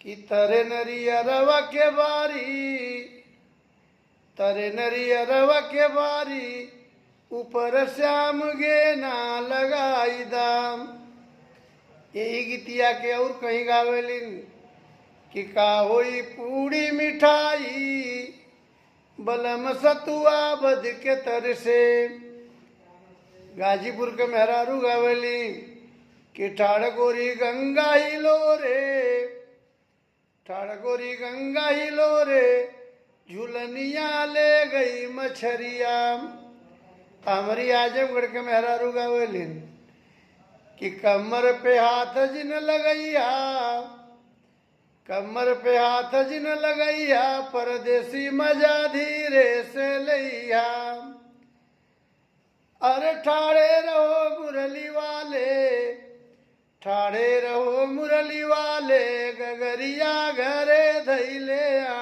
कि तरे नरिया रवा के बारी, तरे नरिया रवा के बारी, ऊपर श्याम गे ना लगाई दाम। यही गीतिया के और कहीं गावेलिन कि का होई पूड़ी मिठाई, बलम सतुआ बद के तर से। गाजीपुर के मेहरारू गावेली कि ठाड़ गोरी गंगा ही लो रे, ठाड़ गोरी गंगा ही लो रे, झुलनिया ले गई मछरिया। हमारी आजमगढ़ के मेहरारू गावेली कि कमर पे हाथ जिन लगैया, कमर पे हाथ जिन लगैया, परदेसी मजा धीरे से लैया। अरे ठाड़े रहो मुरली वाले, ठाड़े रहो मुरली वाले, गगरिया घरे धैले आ।